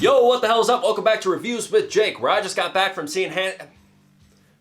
Yo, what the hell's up? Welcome back to Reviews with Jake, where I just got back from seeing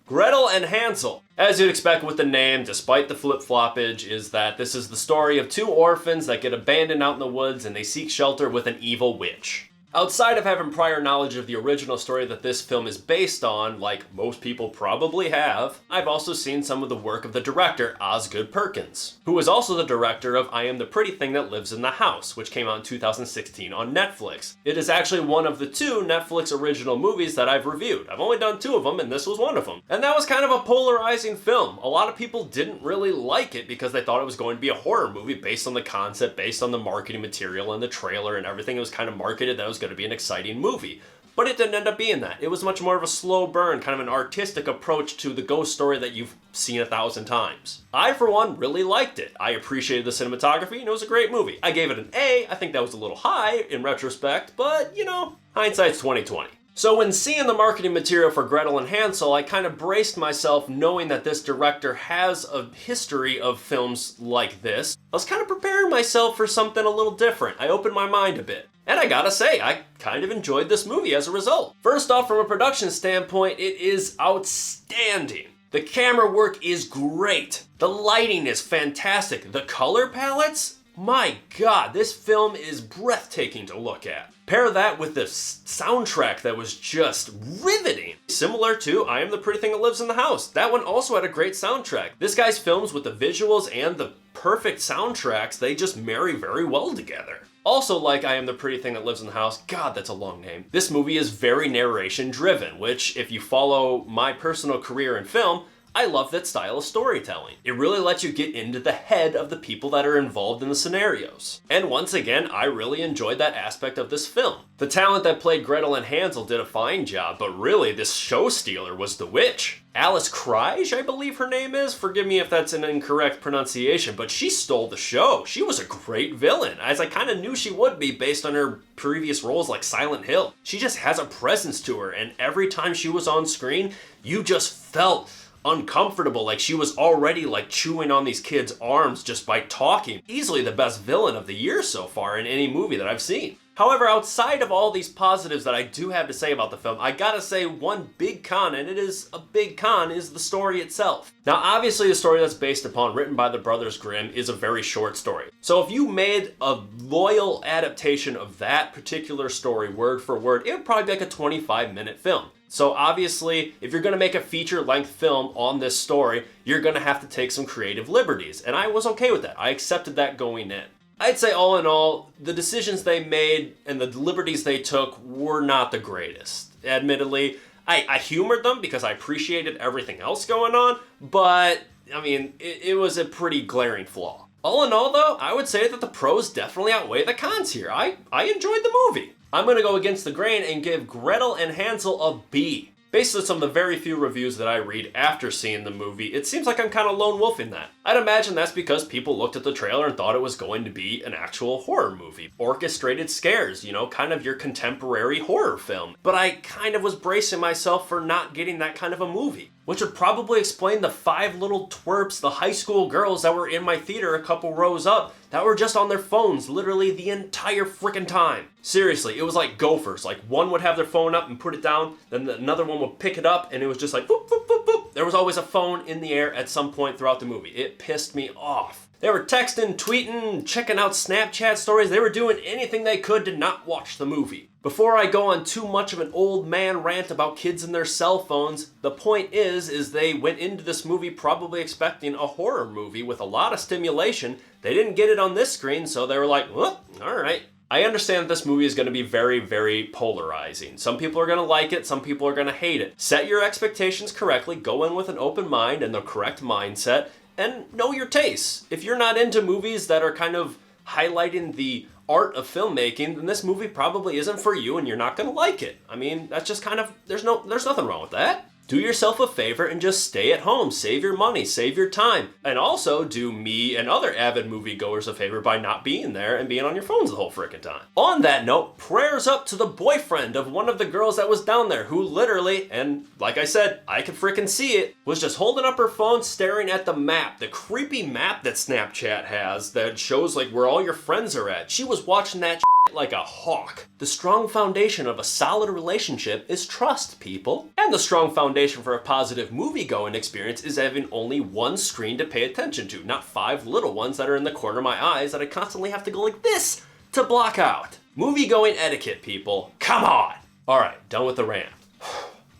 Gretel and Hansel. As you'd expect with the name, despite the flip-floppage, is that this is the story of two orphans that get abandoned out in the woods and they seek shelter with an evil witch. Outside of having prior knowledge of the original story that this film is based on, like most people probably have, I've also seen some of the work of the director, Osgood Perkins, who was also the director of I Am the Pretty Thing That Lives in the House, which came out in 2016 on Netflix. It is actually one of the two Netflix original movies that I've reviewed. I've only done two of them, and this was one of them. And that was kind of a polarizing film. A lot of people didn't really like it because they thought it was going to be a horror movie based on the concept, based on the marketing material and the trailer and everything. It was kind of marketed that it was going to be an exciting movie. But it didn't end up being that. It was much more of a slow burn, kind of an artistic approach to the ghost story that you've seen 1,000 times. I, for one, really liked it. I appreciated the cinematography, and it was a great movie. I gave it an A. I think that was a little high in retrospect, but, you know, hindsight's 20/20. So when seeing the marketing material for Gretel and Hansel, I kind of braced myself knowing that this director has a history of films like this. I was kind of preparing myself for something a little different. I opened my mind a bit. And I gotta say, I kind of enjoyed this movie as a result. First off, from a production standpoint, it is outstanding. The camera work is great. The lighting is fantastic. The color palettes? My God, this film is breathtaking to look at. Pair that with the soundtrack that was just riveting. Similar to I Am the Pretty Thing That Lives in the House. That one also had a great soundtrack. This guy's films with the visuals and the perfect soundtracks, they just marry very well together. Also, like I Am the Pretty Thing That Lives in the House, God, that's a long name. This movie is very narration driven, which if you follow my personal career in film, I love that style of storytelling. It really lets you get into the head of the people that are involved in the scenarios. And once again, I really enjoyed that aspect of this film. The talent that played Gretel and Hansel did a fine job, but really this show stealer was the witch. Alice Krige, I believe her name is. Forgive me if that's an incorrect pronunciation, but she stole the show. She was a great villain, as I kind of knew she would be based on her previous roles like Silent Hill. She just has a presence to her, and every time she was on screen, you just felt uncomfortable, like she was already like chewing on these kids' arms just by talking. Easily the best villain of the year so far in any movie that I've seen. However, outside of all these positives that I do have to say about the film, I gotta say one big con, and it is a big con, is the story itself. Now, obviously the story that's based upon, written by the Brothers Grimm, is a very short story. So if you made a loyal adaptation of that particular story, word for word, it would probably be like a 25-minute film. So obviously, if you're gonna make a feature-length film on this story, you're gonna have to take some creative liberties, and I was okay with that. I accepted that going in. I'd say all in all, the decisions they made and the liberties they took were not the greatest. Admittedly, I humored them because I appreciated everything else going on, but I mean, it was a pretty glaring flaw. All in all though, I would say that the pros definitely outweigh the cons here. I enjoyed the movie. I'm gonna go against the grain and give Gretel and Hansel a B. Based on some of the very few reviews that I read after seeing the movie, it seems like I'm kind of lone wolfing that. I'd imagine that's because people looked at the trailer and thought it was going to be an actual horror movie. Orchestrated scares, you know, kind of your contemporary horror film. But I kind of was bracing myself for not getting that kind of a movie, which would probably explain the 5 little twerps, the high school girls that were in my theater a couple rows up, that were just on their phones literally the entire freaking time. Seriously, it was like gophers. Like one would have their phone up and put it down, then another one would pick it up, and it was just like boop, boop, boop, boop. There was always a phone in the air at some point throughout the movie. It pissed me off. They were texting, tweeting, checking out Snapchat stories. They were doing anything they could to not watch the movie. Before I go on too much of an old man rant about kids and their cell phones, the point is they went into this movie probably expecting a horror movie with a lot of stimulation. They didn't get it on this screen, so they were like, well, all right. I understand that this movie is going to be very, very polarizing. Some people are going to like it, some people are going to hate it. Set your expectations correctly, go in with an open mind and the correct mindset, and know your tastes. If you're not into movies that are kind of highlighting the art of filmmaking, then this movie probably isn't for you and you're not going to like it. I mean, that's just kind of, there's nothing wrong with that. Do yourself a favor and just stay at home. Save your money, save your time. And also do me and other avid moviegoers a favor by not being there and being on your phones the whole frickin' time. On that note, prayers up to the boyfriend of one of the girls that was down there who literally, and like I said, I could frickin' see it, was just holding up her phone staring at the map, the creepy map that Snapchat has that shows like where all your friends are at. She was watching that like a hawk. The strong foundation of a solid relationship is trust, people. And the strong foundation for a positive movie-going experience is having only one screen to pay attention to, not 5 little ones that are in the corner of my eyes that I constantly have to go like this to block out. Movie-going etiquette, people. Come on! Alright, done with the rant.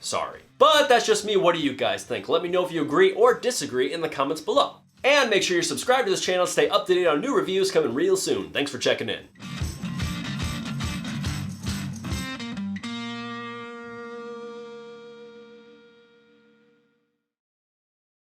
Sorry. But that's just me. What do you guys think? Let me know if you agree or disagree in the comments below. And make sure you're subscribed to this channel to stay up to date on new reviews coming real soon. Thanks for checking in.